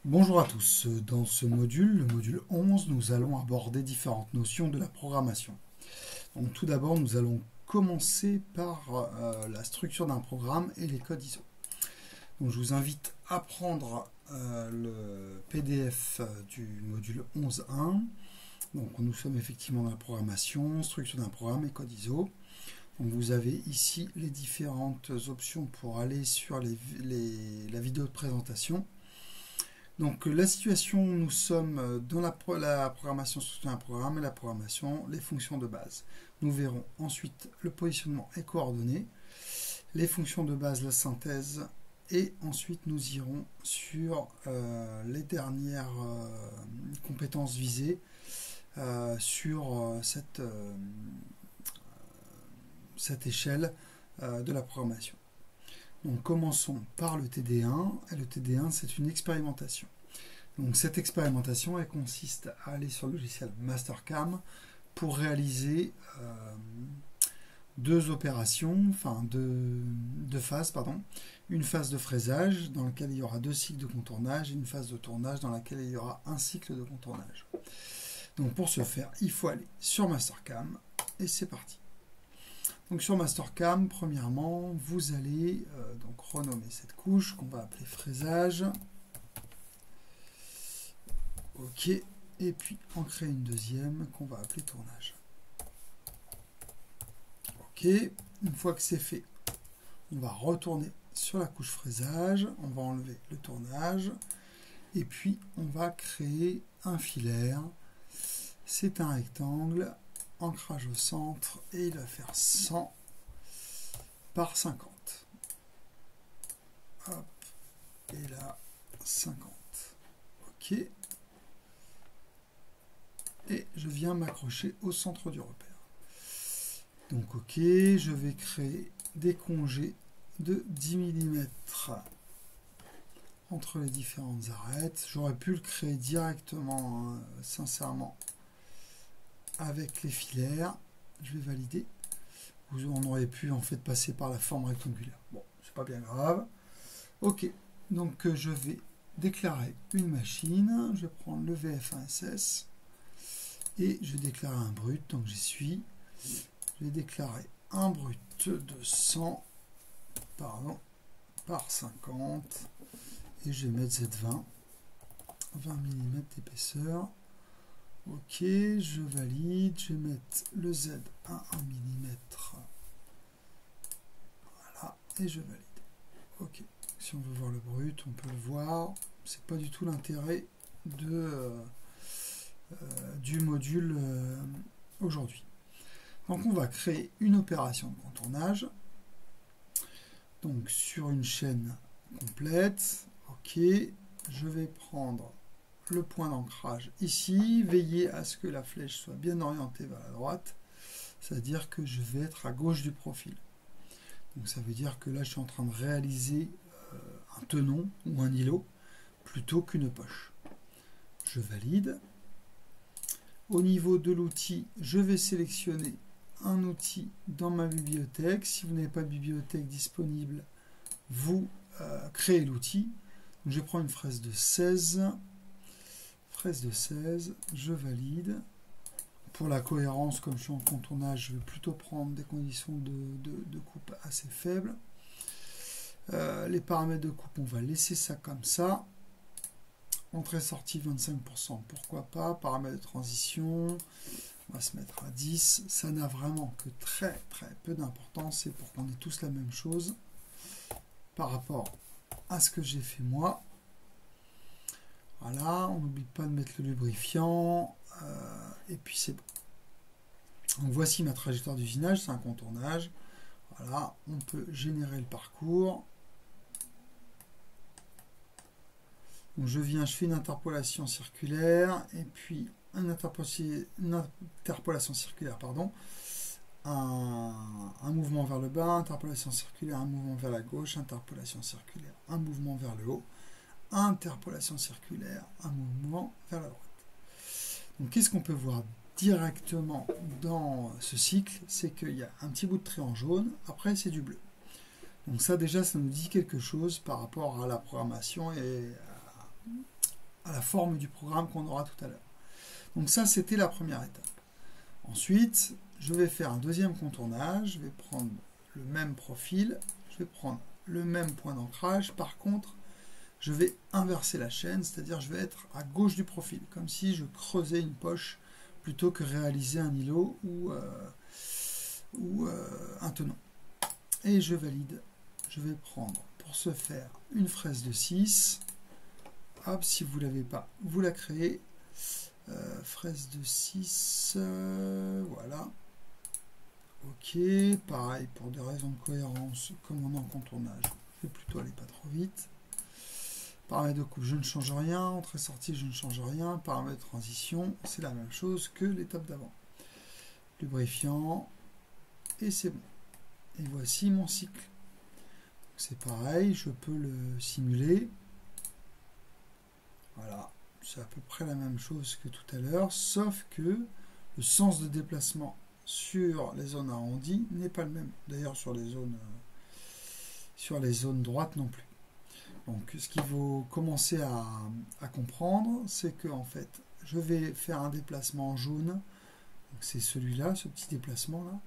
Bonjour à tous. Dans ce module, le module 11, nous allons aborder différentes notions de la programmation. Donc, tout d'abord, nous allons commencer par la structure d'un programme et les codes ISO. Donc, je vous invite à prendre le PDF du module 11.1. Donc, nous sommes effectivement dans la programmation, structure d'un programme et code ISO. Donc, vous avez ici les différentes options pour aller sur la vidéo de présentation. Donc la situation, nous sommes dans la programmation structure d'un programme et la programmation, les fonctions de base. Nous verrons ensuite le positionnement et coordonnées, les fonctions de base, la synthèse, et ensuite nous irons sur les dernières compétences visées sur cette échelle de la programmation. Donc commençons par le TD1, et le TD1 c'est une expérimentation. Donc cette expérimentation elle consiste à aller sur le logiciel Mastercam pour réaliser deux opérations, enfin deux phases, pardon. Une phase de fraisage dans laquelle il y aura deux cycles de contournage et une phase de tournage dans laquelle il y aura un cycle de contournage. Donc pour ce faire, il faut aller sur Mastercam et c'est parti. Donc sur Mastercam, premièrement, vous allez donc renommer cette couche qu'on va appeler fraisage. OK. Et puis en créer une deuxième qu'on va appeler tournage. OK. Une fois que c'est fait, on va retourner sur la couche fraisage. On va enlever le tournage. Et puis on va créer un filaire. C'est un rectangle. Ancrage au centre et il va faire 100 par 50. Hop, et là 50. OK. Et je viens m'accrocher au centre du repère. Donc OK, je vais créer des congés de 10 mm entre les différentes arêtes. J'aurais pu le créer directement, hein, sincèrement, avec les filaires. Je vais valider. On aurait pu en fait passer par la forme rectangulaire. Bon, c'est pas bien grave. OK, donc je vais déclarer une machine. Je vais prendre le VF1SS et je vais déclarer un brut. Donc j'y suis. Je vais déclarer un brut de 100 par 50 et je vais mettre Z20, 20 mm d'épaisseur. OK, je valide, je vais mettre le Z à 1 mm. Voilà, et je valide. OK, si on veut voir le brut, on peut le voir. C'est pas du tout l'intérêt du module aujourd'hui. Donc on va créer une opération de contournage. Donc sur une chaîne complète. OK, je vais prendre le point d'ancrage ici, veillez à ce que la flèche soit bien orientée vers la droite, c'est-à-dire que je vais être à gauche du profil. Donc ça veut dire que là je suis en train de réaliser un tenon ou un îlot plutôt qu'une poche. Je valide. Au niveau de l'outil, je vais sélectionner un outil dans ma bibliothèque. Si vous n'avez pas de bibliothèque disponible, vous créez l'outil. Je prends une fraise de 16. De 16, je valide. Pour la cohérence, comme je suis en contournage, je vais plutôt prendre des conditions de coupe assez faibles. Les paramètres de coupe, on va laisser ça comme ça. Entrée-sortie 25%, pourquoi pas. Paramètres de transition, on va se mettre à 10. Ça n'a vraiment que très peu d'importance. C'est pour qu'on ait tous la même chose par rapport à ce que j'ai fait moi. Voilà, on n'oublie pas de mettre le lubrifiant, et puis c'est bon. Donc voici ma trajectoire d'usinage, c'est un contournage. Voilà, on peut générer le parcours. Donc je fais une interpolation circulaire, et puis une interpolation circulaire, pardon. Un mouvement vers le bas, interpolation circulaire, un mouvement vers la gauche, interpolation circulaire, un mouvement vers le haut. Interpolation circulaire, un mouvement vers la droite. Donc qu'est-ce qu'on peut voir directement dans ce cycle? C'est qu'il y a un petit bout de trait en jaune, après c'est du bleu. Donc ça déjà, ça nous dit quelque chose par rapport à la programmation et la forme du programme qu'on aura tout à l'heure. Donc ça, c'était la première étape. Ensuite, je vais faire un deuxième contournage. Je vais prendre le même profil. Je vais prendre le même point d'ancrage. Par contre, je vais inverser la chaîne, c'est-à-dire je vais être à gauche du profil, comme si je creusais une poche plutôt que réaliser un îlot ou un tenon. Et je valide. Je vais prendre, pour ce faire, une fraise de 6. Hop, si vous ne l'avez pas, vous la créez. Fraise de 6, voilà. Ok, pareil, pour des raisons de cohérence, comme on est en contournage, je vais plutôt aller pas trop vite. Paramètre de coupe, je ne change rien. Entrée-sortie, je ne change rien. Paramètre de transition, c'est la même chose que l'étape d'avant. Lubrifiant, et c'est bon. Et voici mon cycle. C'est pareil, je peux le simuler. Voilà, c'est à peu près la même chose que tout à l'heure, sauf que le sens de déplacement sur les zones arrondies n'est pas le même. D'ailleurs, sur les zones droites non plus. Donc, ce qu'il faut commencer à comprendre, c'est que en fait, je vais faire un déplacement en jaune. C'est celui-là, ce petit déplacement-là,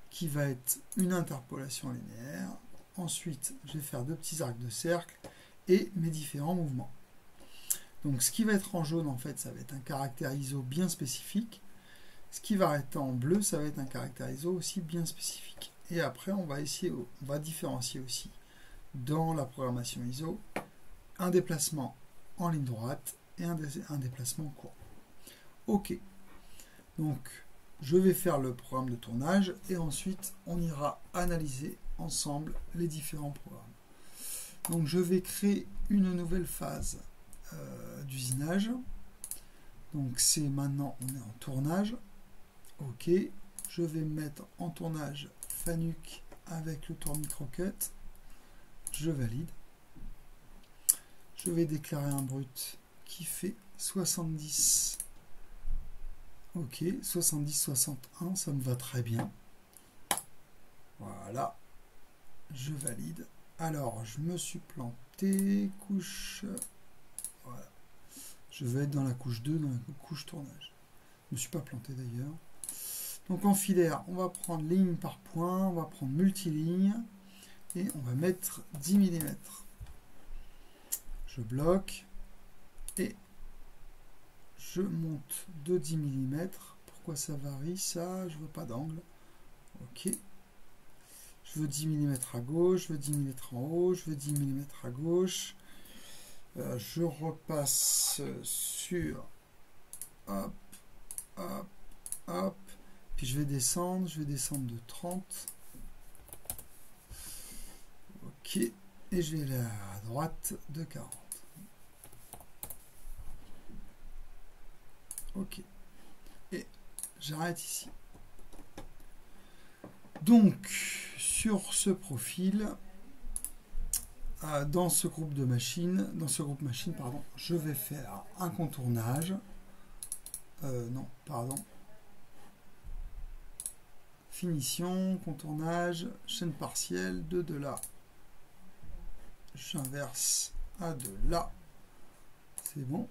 qui va être une interpolation linéaire. Ensuite, je vais faire deux petits arcs de cercle et mes différents mouvements. Donc, ce qui va être en jaune, en fait, ça va être un caractère ISO bien spécifique. Ce qui va être en bleu, ça va être un caractère ISO aussi bien spécifique. Et après, on va différencier aussi dans la programmation ISO un déplacement en ligne droite et un déplacement court. Ok. Donc, je vais faire le programme de tournage et ensuite, on ira analyser ensemble les différents programmes. Donc, je vais créer une nouvelle phase d'usinage. Donc, c'est maintenant, on est en tournage. Ok. Je vais mettre en tournage Fanuc avec le tournicroquette. Je valide. Je vais déclarer un brut qui fait 70. Ok, 70-61, ça me va très bien. Voilà. Je valide. Alors, je me suis planté. Couche. Voilà. Je vais être dans la couche 2, dans la couche tournage. Je ne me suis pas planté d'ailleurs. Donc en filaire, on va prendre ligne par point, on va prendre multiligne et on va mettre 10 mm. Je bloque et je monte de 10 mm. Pourquoi ça varie ça? Je veux pas d'angle. Ok. Je veux 10 mm à gauche, je veux 10 mm en haut, je veux 10 mm à gauche. Je repasse sur hop, hop, hop. Puis je vais descendre de 30. Ok. Et je vais aller à droite de 40. Ok. Et j'arrête ici. Donc, sur ce profil, dans ce groupe machine, pardon, je vais faire un contournage. Non, pardon. Finition, contournage, chaîne partielle, de là. J'inverse à de là. C'est bon.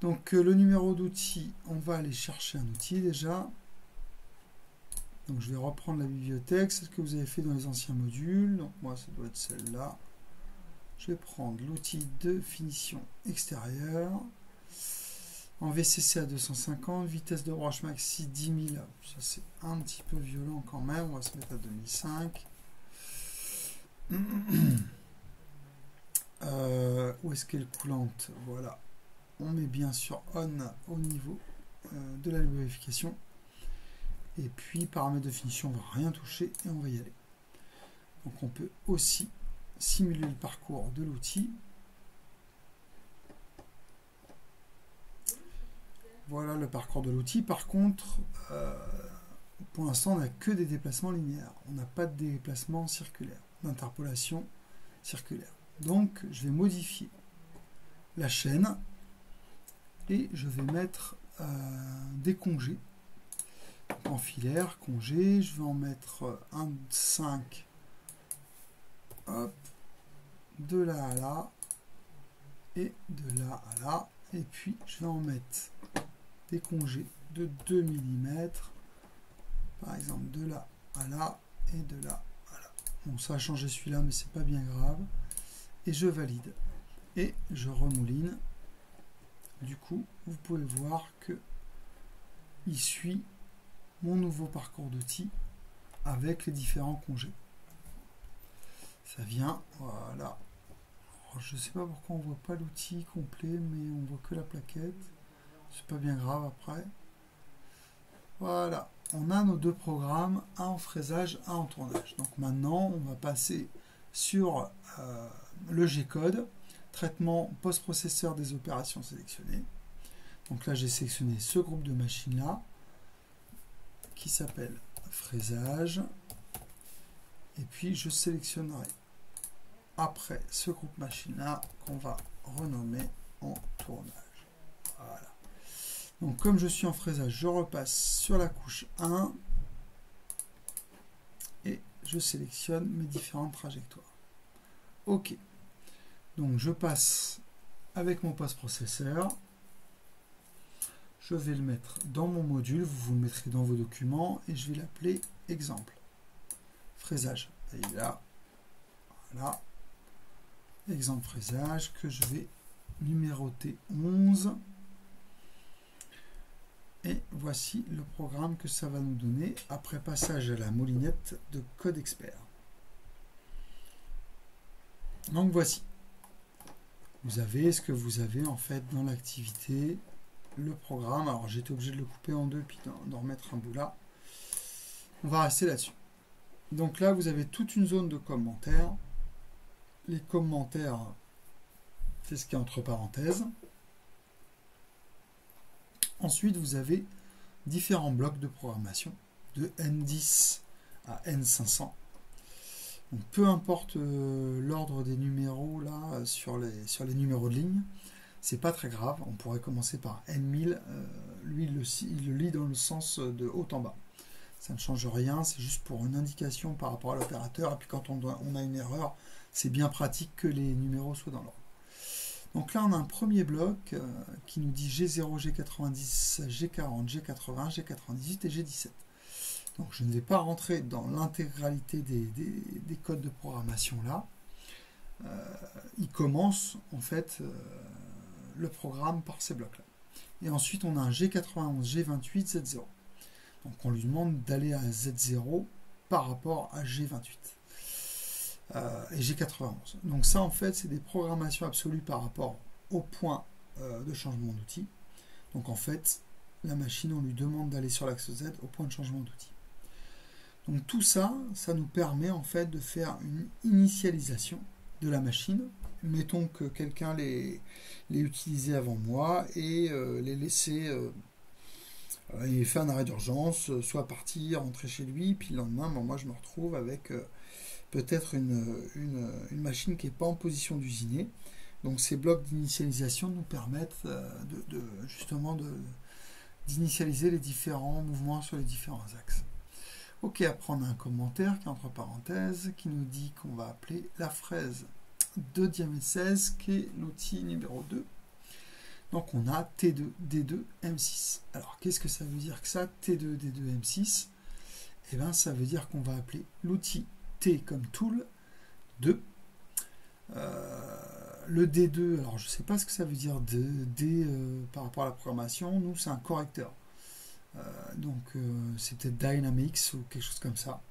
Donc le numéro d'outil, on va aller chercher un outil déjà. Donc je vais reprendre la bibliothèque, celle que vous avez fait dans les anciens modules. Donc moi ça doit être celle-là. Je vais prendre l'outil de finition extérieure. En VCC à 250, vitesse de broche maxi 10 000. Ça c'est un petit peu violent quand même. On va se mettre à 2005. Où est-ce qu'elle est coulante? Voilà. On met bien sûr on au niveau de la lubrification. Et puis paramètres de finition, on ne va rien toucher et on va y aller. Donc on peut aussi simuler le parcours de l'outil. Voilà le parcours de l'outil. Par contre, pour l'instant, on n'a que des déplacements linéaires. On n'a pas de déplacement circulaire, d'interpolation circulaire. Donc, je vais modifier la chaîne et je vais mettre des congés. Donc, en filaire, congé, je vais en mettre un 5, hop, de là à là, et de là à là. Et puis, je vais en mettre des congés de 2 mm. Par exemple, de là à là et de là à là. Bon, ça a changé celui-là, mais c'est pas bien grave. Et je valide. Et je remouline. Du coup, vous pouvez voir que il suit mon nouveau parcours d'outils avec les différents congés. Ça vient, voilà. Alors, je ne sais pas pourquoi on ne voit pas l'outil complet, mais on voit que la plaquette. C'est pas bien grave après. Voilà, on a nos deux programmes, un en fraisage, un en tournage. Donc maintenant, on va passer sur le G-code, traitement post-processeur des opérations sélectionnées. Donc là, j'ai sélectionné ce groupe de machines-là, qui s'appelle fraisage. Et puis, je sélectionnerai après ce groupe machine-là, qu'on va renommer en tournage. Voilà. Donc, comme je suis en fraisage, je repasse sur la couche 1 et je sélectionne mes différentes trajectoires. OK. Donc, je passe avec mon post-processeur. Je vais le mettre dans mon module. Vous le mettrez dans vos documents et je vais l'appeler exemple. Fraisage. Et là, voilà. Exemple fraisage que je vais numéroter 11. Et voici le programme que ça va nous donner après passage à la moulinette de code expert. Donc voici. Vous avez ce que vous avez en fait dans l'activité, le programme. Alors j'étais obligé de le couper en deux puis d'en remettre un bout là. On va rester là-dessus. Donc là vous avez toute une zone de commentaires. Les commentaires, c'est ce qui est entre parenthèses. Ensuite, vous avez différents blocs de programmation, de N10 à N500. Donc, peu importe l'ordre des numéros là sur les numéros de ligne, c'est pas très grave. On pourrait commencer par N1000. Lui, il le lit dans le sens de haut en bas. Ça ne change rien, c'est juste pour une indication par rapport à l'opérateur. Et puis quand on a une erreur, c'est bien pratique que les numéros soient dans l'ordre. Donc là, on a un premier bloc qui nous dit G0, G90, G40, G80, G98 et G17. Donc je ne vais pas rentrer dans l'intégralité des codes de programmation là. Il commence en fait le programme par ces blocs là. Et ensuite, on a un G91, G28, Z0. Donc on lui demande d'aller à Z0 par rapport à G28 et G91. Donc ça en fait c'est des programmations absolues par rapport au point de changement d'outil. Donc en fait la machine on lui demande d'aller sur l'axe Z au point de changement d'outil. Donc tout ça, ça nous permet en fait de faire une initialisation de la machine. Mettons que quelqu'un l'ait utilisé avant moi et l'ait laissé il fait un arrêt d'urgence, soit partir, rentrer chez lui, puis le lendemain, bon, moi je me retrouve avec peut-être une machine qui n'est pas en position d'usiner. Donc ces blocs d'initialisation nous permettent justement d'initialiser les différents mouvements sur les différents axes. Ok, après on a un commentaire qui est entre parenthèses, qui nous dit qu'on va appeler la fraise de diamètre 16, qui est l'outil numéro 2. Donc on a T2, D2, M6. Alors qu'est-ce que ça veut dire que ça, T2, D2, M6? Eh bien ça veut dire qu'on va appeler l'outil T comme tool 2. Le D2, alors je ne sais pas ce que ça veut dire D par rapport à la programmation. Nous c'est un correcteur. C'est peut-être Dynamics ou quelque chose comme ça.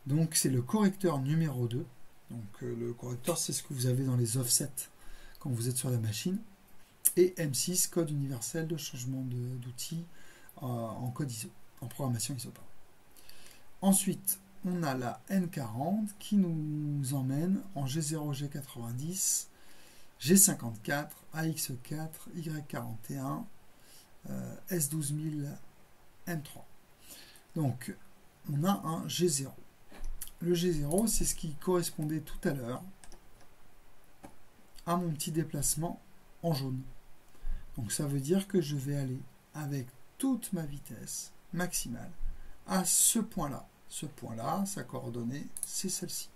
Donc c'est le correcteur numéro 2. Donc le correcteur c'est ce que vous avez dans les offsets quand vous êtes sur la machine. Et M6, code universel de changement d'outils en code ISO, en programmation ISO. Ensuite, on a la N40 qui nous emmène en G0, G90, G54, AX4, Y41, S12000, M3. Donc, on a un G0. Le G0, c'est ce qui correspondait tout à l'heure à mon petit déplacement en jaune. Donc ça veut dire que je vais aller avec toute ma vitesse maximale à ce point-là. Ce point-là, sa coordonnée, c'est celle-ci.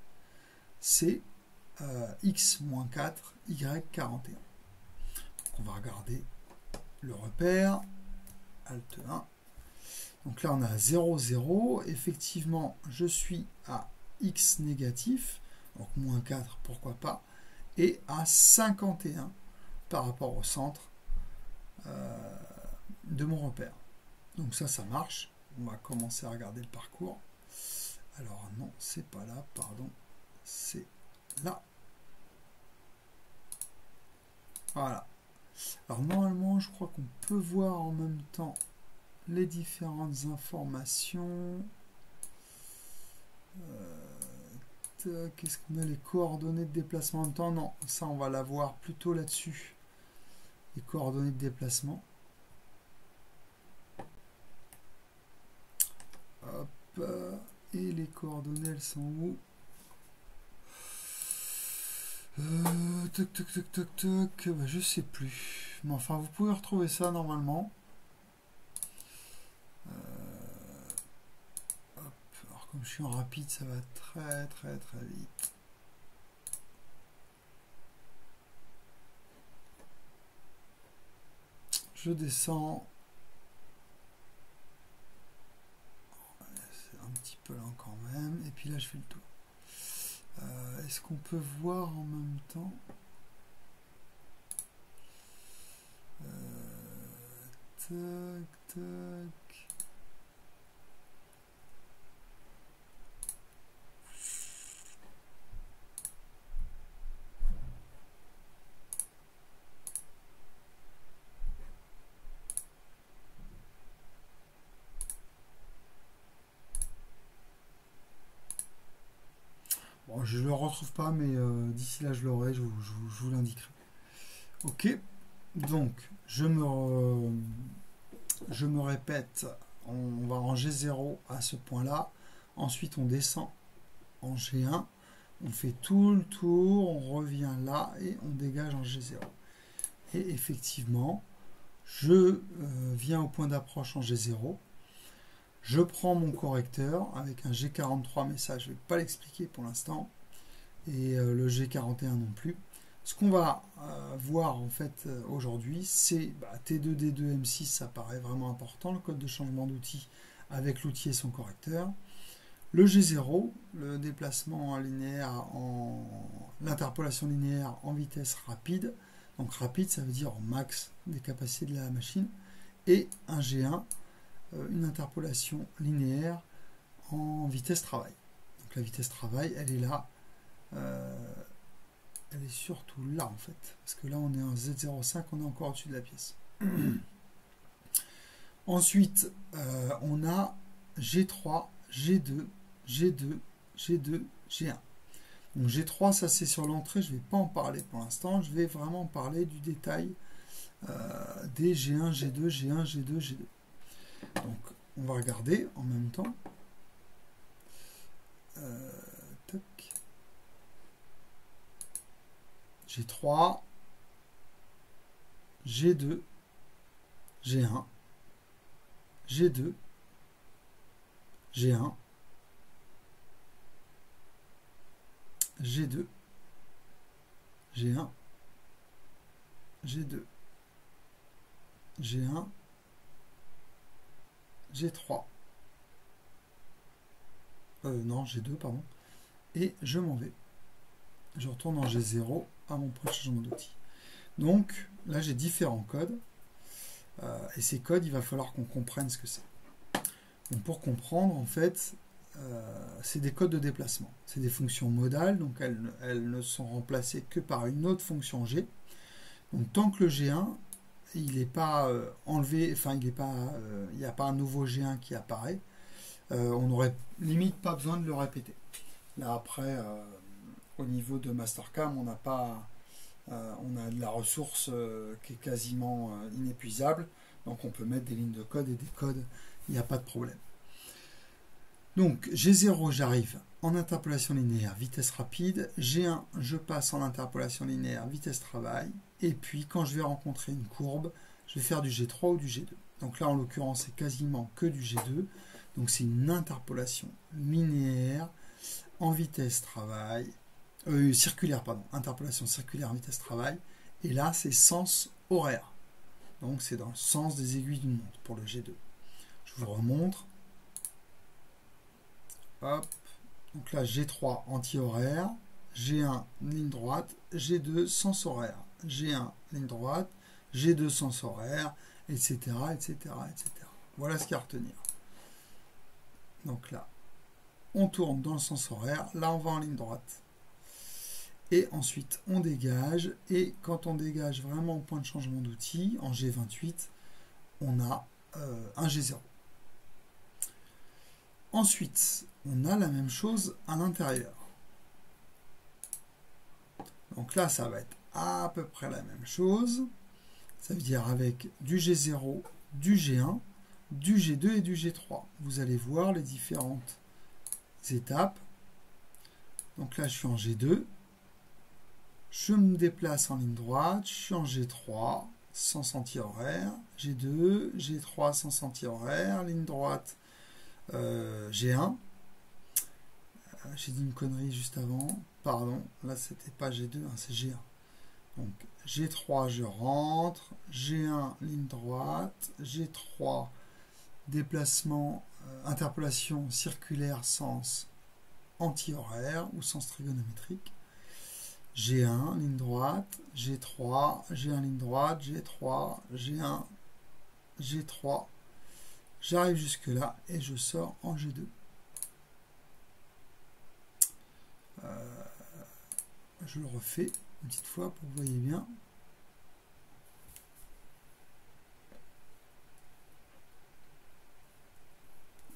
C'est X-4, Y41. Donc on va regarder le repère, Alt 1. Donc là on a 0, 0. Effectivement, je suis à X négatif, donc moins 4, pourquoi pas, et à 51 par rapport au centre de mon repère. Donc ça marche. On va commencer à regarder le parcours. Alors non, c'est pas là, pardon, c'est là. Voilà. Alors normalement, je crois qu'on peut voir en même temps les différentes informations. Qu'est-ce qu'on a, les coordonnées de déplacement en même temps? Non, ça on va l'avoir plutôt là-dessus. Les coordonnées de déplacement. Hop, et les coordonnées, elles sont où? Toc, toc, toc, toc, toc. Bah, je sais plus. Mais enfin, vous pouvez retrouver ça normalement. Hop. Alors, comme je suis en rapide, ça va très, très, très vite. Je descends. C'est un petit peu là quand même. Et puis là, je fais le tour. Est-ce qu'on peut voir en même temps? Tac, tac. Bon, je ne le retrouve pas, mais d'ici là, je l'aurai, je vous l'indiquerai. Ok, donc, je me répète, on va en G0 à ce point-là, ensuite on descend en G1, on fait tout le tour, on revient là et on dégage en G0. Et effectivement, je viens au point d'approche en G0, je prends mon correcteur avec un G43, mais ça je ne vais pas l'expliquer pour l'instant, et le G41 non plus. Ce qu'on va voir en fait aujourd'hui, c'est T2, D2, M6, ça paraît vraiment important, le code de changement d'outil avec l'outil et son correcteur. Le G0, le déplacement linéaire l'interpolation linéaire en vitesse rapide. Donc rapide, ça veut dire au max des capacités de la machine. Et un G1, une interpolation linéaire en vitesse travail. Donc la vitesse travail, elle est là. Elle est surtout là en fait. Parce que là, on est en Z05, on est encore au-dessus de la pièce. Ensuite, on a G3, G2, G2, G2, G1. Donc G3, ça c'est sur l'entrée, je ne vais pas en parler pour l'instant, je vais vraiment parler du détail des G1, G2, G1, G2, G2. Donc on va regarder en même temps. Tac. G3, G2, G1, G2, G1, G2, G1, G2, G1, G3, non, G2, pardon, et je m'en vais. Je retourne en G0 à mon point de changement d'outil. Donc, là, j'ai différents codes, et ces codes, il va falloir qu'on comprenne ce que c'est. Donc, pour comprendre, en fait, c'est des codes de déplacement. C'est des fonctions modales, donc elles ne sont remplacées que par une autre fonction G. Donc tant que le G1, il n'est pas enlevé, enfin il n'y a pas un nouveau G1 qui apparaît, on n'aurait limite pas besoin de le répéter. Là après, au niveau de Mastercam, on a de la ressource qui est quasiment inépuisable, donc on peut mettre des lignes de code et des codes, il n'y a pas de problème. Donc G0, j'arrive en interpolation linéaire, vitesse rapide. G1, je passe en interpolation linéaire, vitesse travail. Et puis, quand je vais rencontrer une courbe, je vais faire du G3 ou du G2. Donc là, en l'occurrence, c'est quasiment que du G2. Donc c'est une interpolation linéaire en vitesse travail. Circulaire, pardon. Interpolation circulaire en vitesse travail. Et là, c'est sens horaire. Donc, c'est dans le sens des aiguilles d'une montre pour le G2. Je vous remontre. Hop. Donc là, G3 anti-horaire, G1 ligne droite, G2 sens horaire, G1 ligne droite, G2 sens horaire, etc., etc., etc. Voilà ce qu'il y a à retenir. Donc là, on tourne dans le sens horaire, là on va en ligne droite. Et ensuite, on dégage, et quand on dégage vraiment au point de changement d'outil, en G28, on a un G0. Ensuite, on a la même chose à l'intérieur. Donc là, ça va être à peu près la même chose. Ça veut dire avec du G0, du G1, du G2 et du G3. Vous allez voir les différentes étapes. Donc là, je suis en G2. Je me déplace en ligne droite. Je suis en G3, sens anti-horaire. G2, G3, sens anti-horaire. Ligne droite, G1. J'ai dit une connerie juste avant. Pardon, là, c'était pas G2, hein, c'est G1. Donc, G3, je rentre. G1, ligne droite. G3, déplacement, interpolation circulaire, sens anti-horaire ou sens trigonométrique. G1, ligne droite. G3, G1, ligne droite. G3, G1, G3. J'arrive jusque là et je sors en G2. Je le refais une petite fois pour que vous voyez bien.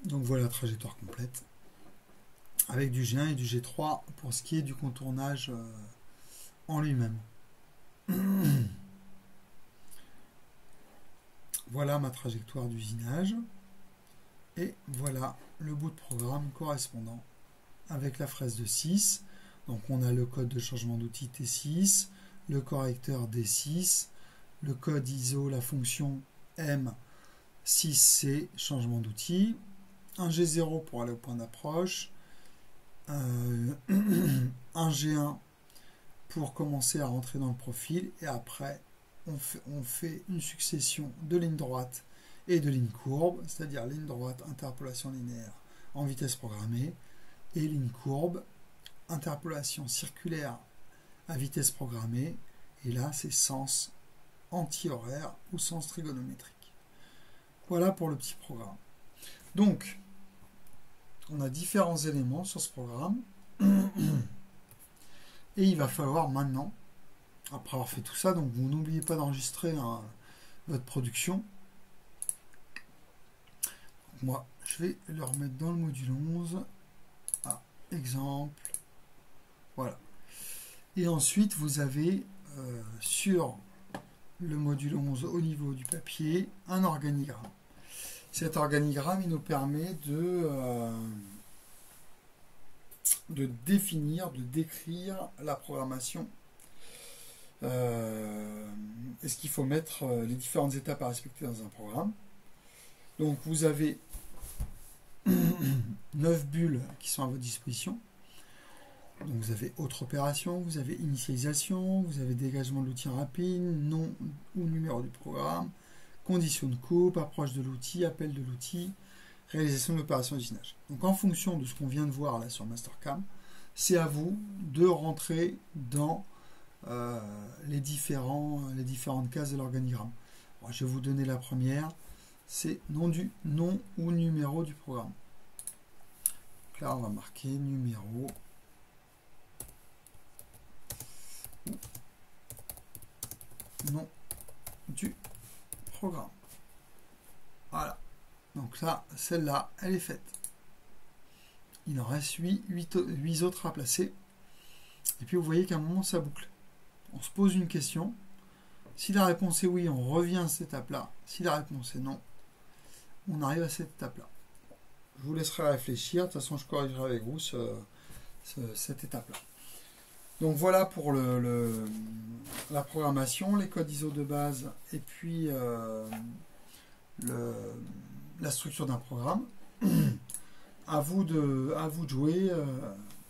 Donc voilà la trajectoire complète avec du G1 et du G3 pour ce qui est du contournage en lui-même. Voilà ma trajectoire d'usinage et voilà le bout de programme correspondant avec la fraise de 6. Donc on a le code de changement d'outil T6, le correcteur D6, le code ISO, la fonction M6C, changement d'outil, un G0 pour aller au point d'approche, un G1 pour commencer à rentrer dans le profil, et après on fait une succession de lignes droites et de lignes courbes, c'est-à-dire ligne droite, interpolation linéaire en vitesse programmée, et ligne courbe, interpolation circulaire à vitesse programmée, et là c'est sens anti-horaire ou sens trigonométrique. Voilà pour le petit programme. Donc, on a différents éléments sur ce programme, et il va falloir maintenant, après avoir fait tout ça, donc vous n'oubliez pas d'enregistrer votre production. Donc moi, je vais le remettre dans le module 11. Ah, exemple. Voilà. Et ensuite, vous avez sur le module 11, au niveau du papier, un organigramme. Cet organigramme, il nous permet de définir, de décrire la programmation. Est-ce qu'il faut mettre les différentes étapes à respecter dans un programme. Donc, vous avez 9 bulles qui sont à votre disposition. Donc vous avez autre opération, vous avez initialisation, vous avez dégagement de l'outil rapide, nom ou numéro du programme, condition de coupe, approche de l'outil, appel de l'outil, réalisation de l'opération d'usinage. Donc en fonction de ce qu'on vient de voir là sur Mastercam, c'est à vous de rentrer dans les différentes cases de l'organigramme. Je vais vous donner la première, c'est nom ou numéro du programme. Donc là on va marquer numéro. Nom du programme. Voilà. Donc là, celle-là, elle est faite. Il en reste 8 autres à placer. Et puis vous voyez qu'à un moment, ça boucle. On se pose une question. Si la réponse est oui, on revient à cette étape-là. Si la réponse est non, on arrive à cette étape-là. Je vous laisserai réfléchir. De toute façon, je corrigerai avec vous cette étape-là. Donc voilà pour la programmation, les codes ISO de base et puis la structure d'un programme. À vous de jouer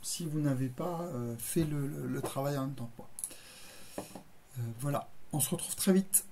si vous n'avez pas fait le travail en même temps que moi. Voilà, on se retrouve très vite.